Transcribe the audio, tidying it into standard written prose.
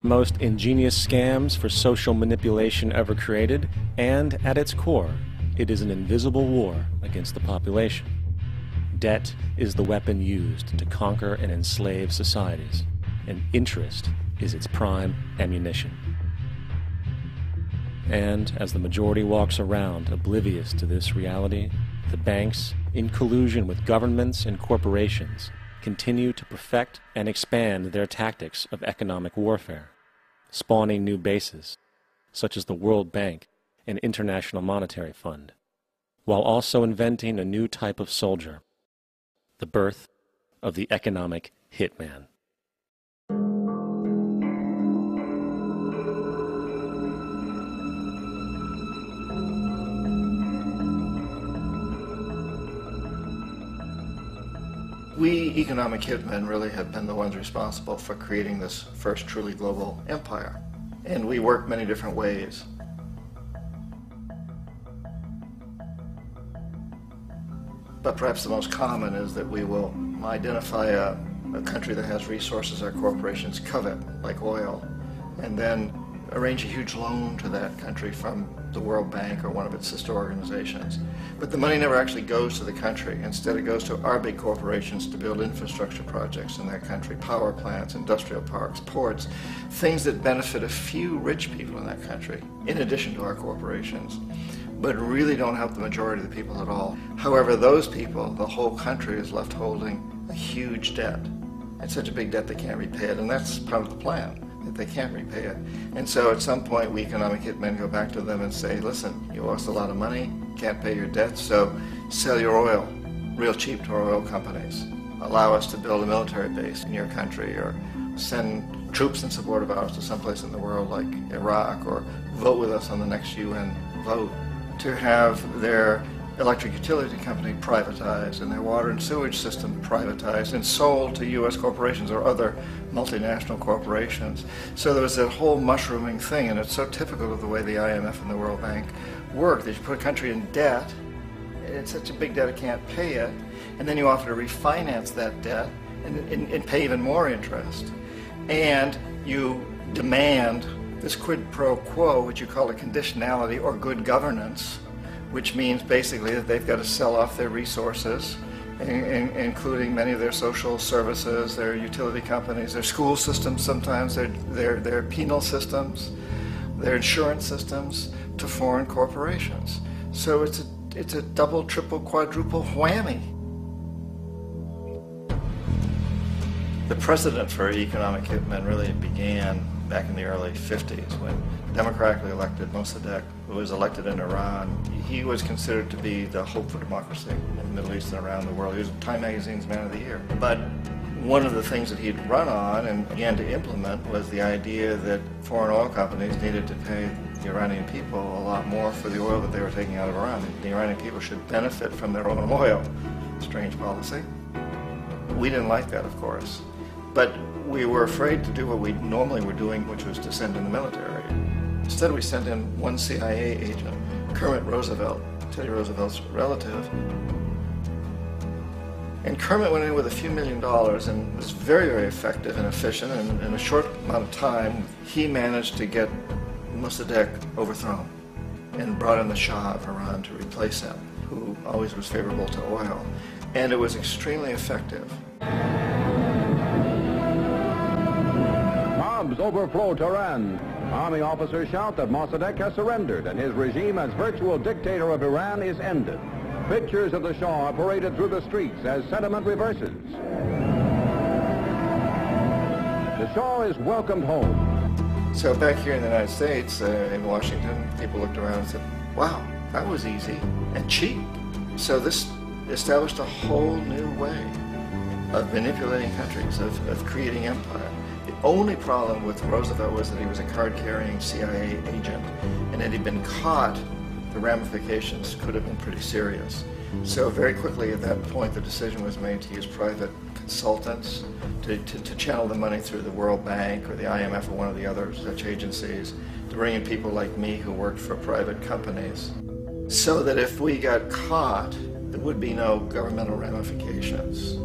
most ingenious scams for social manipulation ever created, and at its core, it is an invisible war against the population. Debt is the weapon used to conquer and enslave societies, and interest is its prime ammunition. And as the majority walks around oblivious to this reality, the banks, in collusion with governments and corporations, continue to perfect and expand their tactics of economic warfare, spawning new bases, such as the World Bank and International Monetary Fund, while also inventing a new type of soldier, the birth of the economic hitman. We economic hitmen really have been the ones responsible for creating this first truly global empire. And we work many different ways. But perhaps the most common is that we will identify a country that has resources our corporations covet, like oil, and then arrange a huge loan to that country from the World Bank or one of its sister organizations. But the money never actually goes to the country. Instead, it goes to our big corporations to build infrastructure projects in that country, power plants, industrial parks, ports, things that benefit a few rich people in that country, in addition to our corporations, but really don't help the majority of the people at all. However, those people, the whole country is left holding a huge debt. It's such a big debt they can't repay it, and that's part of the plan, that they can't repay it. And so at some point, we economic hitmen go back to them and say, listen, you owe us a lot of money, can't pay your debts, so sell your oil real cheap to our oil companies. Allow us to build a military base in your country, or send troops in support of ours to someplace in the world like Iraq, or vote with us on the next UN vote. To have their electric utility company privatized and their water and sewage system privatized and sold to U.S. corporations or other multinational corporations. So there was that whole mushrooming thing, and it's so typical of the way the IMF and the World Bank work, that you put a country in debt, it's such a big debt it can't pay it, and then you offer to refinance that debt and pay even more interest. And you demand this quid pro quo, which you call a conditionality or good governance, which means basically that they've got to sell off their resources, including many of their social services, their utility companies, their school systems sometimes, their penal systems, their insurance systems, to foreign corporations. So it's a double, triple, quadruple whammy. The precedent for economic hitmen really began back in the early 50s when democratically elected Mossadegh, who was elected in Iran, he was considered to be the hope for democracy in the Middle East and around the world. He was Time Magazine's Man of the Year. But one of the things that he'd run on and began to implement was the idea that foreign oil companies needed to pay the Iranian people a lot more for the oil that they were taking out of Iran. The Iranian people should benefit from their own oil. Strange policy. We didn't like that, of course. But we were afraid to do what we normally were doing, which was to send in the military. Instead, we sent in one CIA agent, Kermit Roosevelt, Teddy Roosevelt's relative. And Kermit went in with a few $1 million and was very, very effective and efficient. And in a short amount of time, he managed to get Mossadegh overthrown and brought in the Shah of Iran to replace him, who always was favorable to oil. And it was extremely effective. Mobs overflow Tehran. Army officers shout that Mossadegh has surrendered and his regime as virtual dictator of Iran is ended. Pictures of the Shah are paraded through the streets as sentiment reverses. The Shah is welcomed home. So back here in the United States, in Washington, people looked around and said, wow, that was easy and cheap. So this established a whole new way of manipulating countries, of creating empire. The only problem with Roosevelt was that he was a card-carrying CIA agent, and had he been caught, the ramifications could have been pretty serious. So very quickly at that point, the decision was made to use private consultants to channel the money through the World Bank or the IMF or one of the other such agencies, to bring in people like me who worked for private companies, so that if we got caught, there would be no governmental ramifications.